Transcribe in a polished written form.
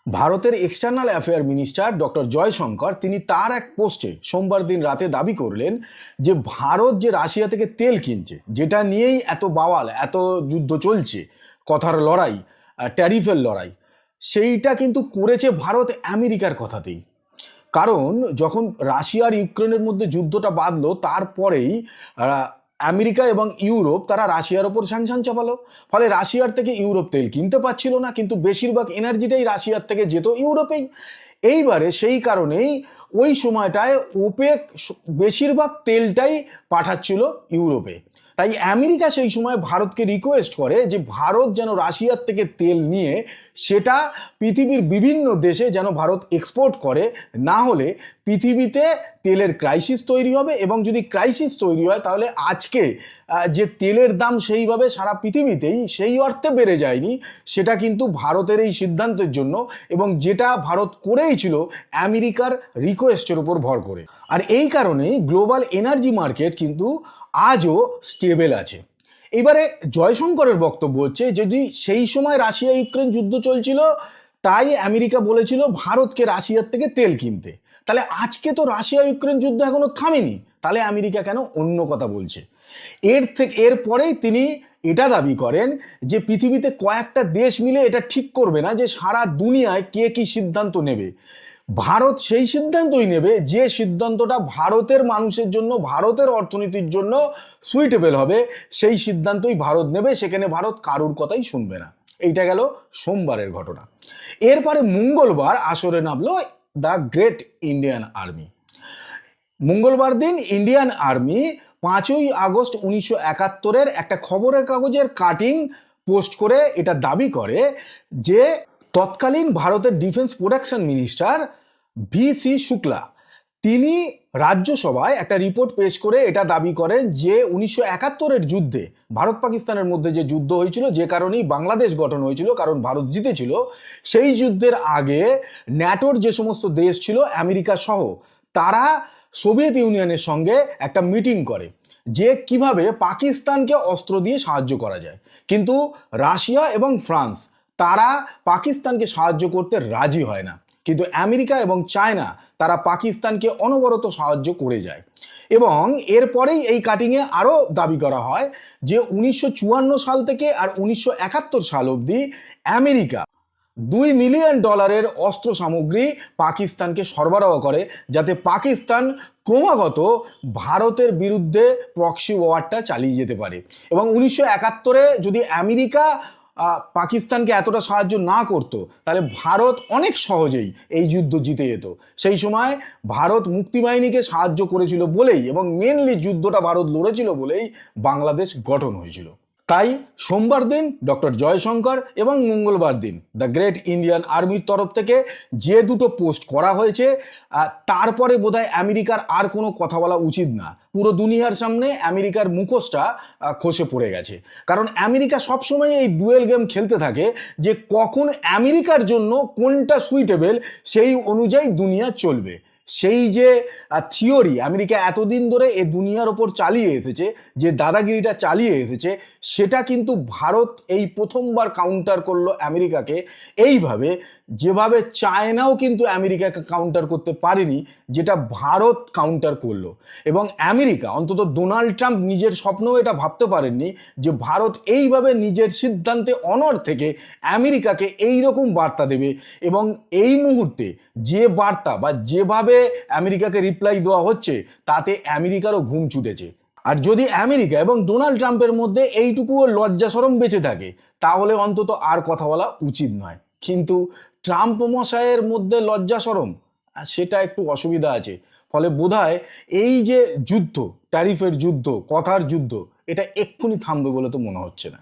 ভারতের external affair minister doctor Jaishankar তিনি তার এক পোস্টে সোমবার দিন রাতে দাবি করলেন যে ভারত যে রাশিয়া থেকে তেল কিনছে, যেটা নিয়েই এত বাওয়াল, এত যুদ্ধ চলছে, কথার লড়াই, ট্যারিফের লড়াই, সেইটা কিন্তু করেছে ভারত আমেরিকার কথাতেই। কারণ যখন রাশিয়া আর ইউক্রেনের মধ্যে যুদ্ধটা বাঁধলো, তারপরেই আমেরিকা এবং ইউরোপ তারা রাশিয়ার ওপর স্যাংশন চাপালো। ফলে রাশিয়ার থেকে ইউরোপ তেল কিনতে পারছিল না, কিন্তু বেশিরভাগ এনার্জিটাই রাশিয়ার থেকে যেত ইউরোপেই। এইবারে সেই কারণেই ওই সময়টায় ওপেক বেশিরভাগ তেলটাই পাঠাচ্ছিল ইউরোপে। তাই আমেরিকা সেই সময় ভারতকে রিকোয়েস্ট করে যে ভারত যেন রাশিয়ার থেকে তেল নিয়ে সেটা পৃথিবীর বিভিন্ন দেশে যেন ভারত এক্সপোর্ট করে, না হলে পৃথিবীতে তেলের ক্রাইসিস তৈরি হবে। এবং যদি ক্রাইসিস তৈরি হয় তাহলে আজকে যে তেলের দাম সেইভাবে সারা পৃথিবীতেই সেই অর্থে বেড়ে যায়নি, সেটা কিন্তু ভারতের এই সিদ্ধান্তের জন্য, এবং যেটা ভারত করেই ছিল আমেরিকার রিকোয়েস্টের উপর ভর করে। আর এই কারণেই গ্লোবাল এনার্জি মার্কেট কিন্তু আজও স্টেবল আছে। এবারে জয়শঙ্করের বক্তব্য হচ্ছে, যদি সেই সময় রাশিয়া ইউক্রেন যুদ্ধ চলছিল তাই আমেরিকা বলেছিল ভারতকে রাশিয়ার থেকে তেল কিনতে, তাহলে আজকে তো রাশিয়া ইউক্রেন যুদ্ধ এখনো থামেনি, তাহলে আমেরিকা কেন অন্য কথা বলছে? এরপরেই তিনি এটা দাবি করেন যে পৃথিবীতে কয়েকটা দেশ মিলে এটা ঠিক করবে না যে সারা দুনিয়ায় কে কি সিদ্ধান্ত নেবে। ভারত সেই সিদ্ধান্তই নেবে যে সিদ্ধান্তটা ভারতের মানুষের জন্য, ভারতের অর্থনীতির জন্য সুইটেবল হবে, সেই সিদ্ধান্তই ভারত নেবে। সেখানে ভারত কারুর কথাই শুনবে না। এইটা গেল সোমবারের ঘটনা। এরপরে মঙ্গলবার আসরে নামলো দ্য গ্রেট ইন্ডিয়ান আর্মি। মঙ্গলবার দিন ইন্ডিয়ান আর্মি 5ই আগস্ট 1971 একটা খবরের কাগজের কাটিং পোস্ট করে এটা দাবি করে যে তৎকালীন ভারতের defence production minister VC Shukla তিনি রাজ্যসভায় একটা রিপোর্ট পেশ করে এটা দাবি করেন যে 1971 যুদ্ধে, ভারত পাকিস্তানের মধ্যে যে যুদ্ধ হয়েছিল, যে কারণেই বাংলাদেশ গঠন হয়েছিল, কারণ ভারত জিতেছিল, সেই যুদ্ধের আগে ন্যাটোর যে সমস্ত দেশ ছিল আমেরিকা সহ, তারা সোভিয়েত ইউনিয়নের সঙ্গে একটা মিটিং করে যে কিভাবে পাকিস্তানকে অস্ত্র দিয়ে সাহায্য করা যায়। কিন্তু রাশিয়া এবং ফ্রান্স তারা পাকিস্তানকে সাহায্য করতে রাজি হয় না, কিন্তু আমেরিকা এবং চায়না তারা পাকিস্তানকে অনবরত সাহায্য করে যায়। এবং এরপরেই এই কাটিংয়ে আরও দাবি করা হয় যে 1954 সাল থেকে আর 1971 সাল অবধি আমেরিকা $2 মিলিয়ন অস্ত্র সামগ্রী পাকিস্তানকে সরবরাহ করে, যাতে পাকিস্তান ক্রমাগত ভারতের বিরুদ্ধে প্রক্সি ওয়ারটা চালিয়ে যেতে পারে। এবং 1971 যদি আমেরিকা পাকিস্তানকে এতটা সাহায্য না করত, তাহলে ভারত অনেক সহজেই এই যুদ্ধ জিতে যেত। সেই সময় ভারত মুক্তিবাহিনীকে সাহায্য করেছিল বলেই, এবং মেনলি যুদ্ধটা ভারত লড়েছিল বলেই বাংলাদেশ গঠন হয়েছিল। তাই সোমবার দিন ডক্টর জয়শঙ্কর এবং মঙ্গলবার দিন দ্য গ্রেট ইন্ডিয়ান আর্মির তরফ থেকে যে দুটো পোস্ট করা হয়েছে, তারপরে বোধহয় আমেরিকার আর কোনো কথা বলা উচিত না। পুরো দুনিয়ার সামনে আমেরিকার মুখোশটা খসে পড়ে গেছে। কারণ আমেরিকা সবসময় এই ডুয়েল গেম খেলতে থাকে যে কখন আমেরিকার জন্য কোনটা সুইটেবল, সেই অনুযায়ী দুনিয়া চলবে। সেই যে থিওরি আমেরিকা এতদিন ধরে এ দুনিয়ার ওপর চালিয়ে এসেছে, যে দাদাগিরিটা চালিয়ে এসেছে, সেটা কিন্তু ভারত এই প্রথমবার কাউন্টার করলো আমেরিকাকে এইভাবে, যেভাবে চায়নাও কিন্তু আমেরিকাকে কাউন্টার করতে পারেনি, যেটা ভারত কাউন্টার করলো। এবং আমেরিকা, অন্তত ডোনাল্ড ট্রাম্প নিজের স্বপ্নেও এটা ভাবতে পারেননি যে ভারত এইভাবে নিজের সিদ্ধান্তে অনড় থেকে আমেরিকাকে এই রকম বার্তা দেবে। এবং এই মুহূর্তে যে বার্তা বা যেভাবে আমেরিকাকে রিপ্লাই দেওয়া হচ্ছে, তাতে আমেরিকারও ঘুম ছুটেছে। আর যদি আমেরিকা এবং ডোনাল্ড ট্রাম্পের মধ্যে এইটুকুও লজ্জা শরম বেঁচে থাকে, তাহলে অন্তত আর কথা বলা উচিত নয়। কিন্তু ট্রাম্প মশাইয়ের মধ্যে লজ্জা শরম, সেটা একটু অসুবিধা আছে। ফলে বোধহয় এই যে যুদ্ধ, ট্যারিফের যুদ্ধ, কথার যুদ্ধ, এটা এক্ষুনি থামবে বলে তো মনে হচ্ছে না।